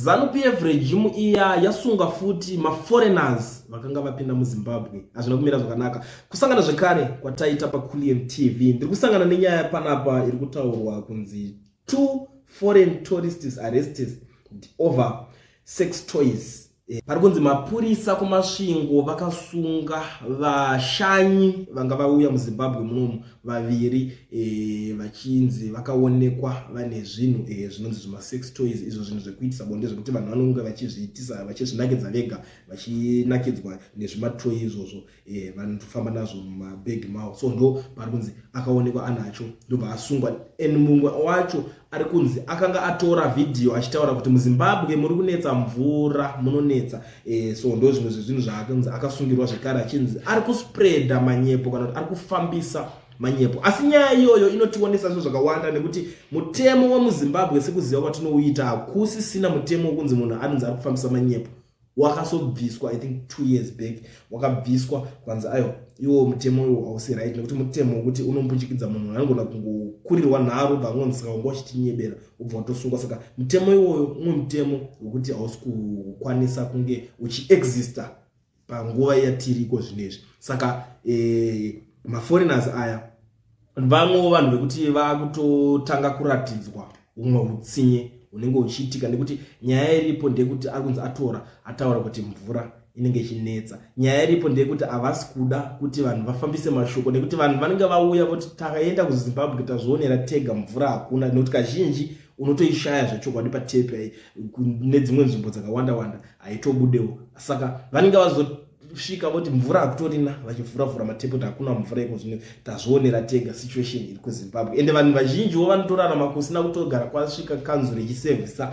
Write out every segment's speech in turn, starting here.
ZANU-PF regime iya yasunga futi foreigners vakanga vapinda muZimbabwe. Hazvina kumira zvakanaka. Kusangana zvekare kwataita paKuliam TV ndiri kusangana nenyaya panapa iri kutaurwa kunzi 2 foreign tourists arrested over sex toys. Pari kunzi mapurisa kumasvingo vakasunga vashanyi vanga vauya muZimbabwe munomu vaviri vachinzi vakaonekwa vane zvinhu zvinonzi zvima sex toys, izvo zvinhu zvekuitisa bonde zvekuti vanhu vanonge vachizviitisa vachizvinakidza vega vachinakidzwa nezvima toy izvozvo vanotofamba nazvo mumabhegi mavo. So ndo pari kunzi akaonekwa anacho ndobva asungwa. And mumwe wacho ari kunzi akanga atora video achitaura kuti muZimbabwe muri kunetsa mvura munonetsa. So ndo zvimwe zvezvinhu zvaakanzi akasungirwa zvekare achinzi ari kuspreada manyepo kana kuti ari kufambisa manyepo. Asi nyaya iyoyo inotionesa zvinhu zvakawanda nekuti mutemo wemuZimbabwe sekuziva kwatinouita hakusisina mutemo wekunzi munhu anonzi ari kufambisa manyepo. Wakasobviswa I think 2 years back wakabviswa kwanza ayo iwo mutemo uyu hausi right nekuti mutemo wekuti unombuchikidza munhu anogona kungokurirwa nharo vanonzi saka wachitinyebera ubva watosungwa. Saka mutemo iwoyo umwe mutemo wekuti hausi kukwanisa kunge uchiexista panguva yatiriko zvinezvi. Saka maforeigners aya vamwe vanhu vekuti vakutotanga kuratidzwa umwe utsinye unenge uchiitika nekuti nyaya iripo ndekuti arikunzi ataura kuti mvura inenge ichinetsa. Nyaya iripo ndekuti havasi kuda kuti vanhu vafambise mashoko nekuti vanhu vanenge vauya voti takaenda kuZimbabwe tazvionera tega mvura hakuna nekuti kazhinji unotoishaya zvechokwadi patepe nedzimwe nzvimbo dzakawanda haitobudewo. Saka vanenge vazosvika voti mvura hakutorina vachivhuravhura matepi kuti hakuna mvura iko zvino tazvionera tega situation iri kuZimbabwe. Ende vanhu vazhinjiwo vanotorarama kusina kutogara kwasvika kanzuro ichisevhisa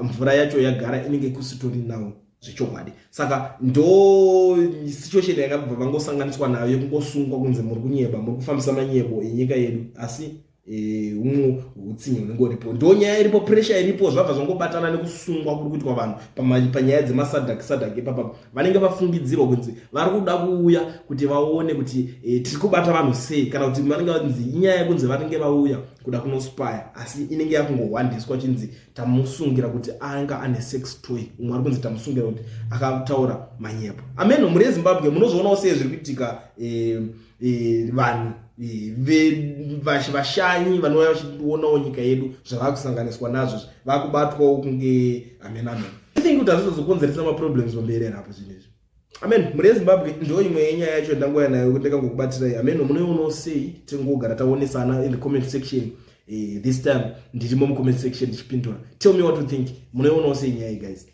mvura yacho yagara inenge kusitorinawo zvechokwadi. Saka ndo situation yakabva vangosanganiswa nayo yekungosungwa kunze muri kunyeba muri kufambisa manyepo enyika yedu. Asi umwe utsinye unenge uripo ndo nyaya iripo, pressure iripo zvabva zvangobatana nekusungwa kuri kuitwa vanhu panyaya dzemasadhaki ipapa. Vanenge vafungidzirwa kunzi vari kuda kuuya kuti vaone kuti tiri kubata vanhu sei, kana kuti vanenge vanzi inyaya yekunzi vanenge vauya kuda kunospaya asi inenge yakungohwandiswa chinzi tamusungira kuti anga ane sex toy. Umwe ari kunzi tamusungira kuti akataura manyepo. Ameno muri Zimbabwe munozvionawo sei zviri kuitika vanhu vashanyi vanouya vachionawo nyika yedu zvavakusanganiswa nazvo vakubatwawo kunge amen. I think kuti hazvizokonzeresa maproblems pamberi apo zvinezvi. Amen. Muri Zimbabwe ndo imwe yenyaya yacho ndangoya nayo kuti ndakangokubatsirai. Amen. Munoionawo sei? Tingogara taonesana in the comment section. This time ndiri mu comment section ndichipindura. Tell me what you think. Munoionawo sei nyaya guys?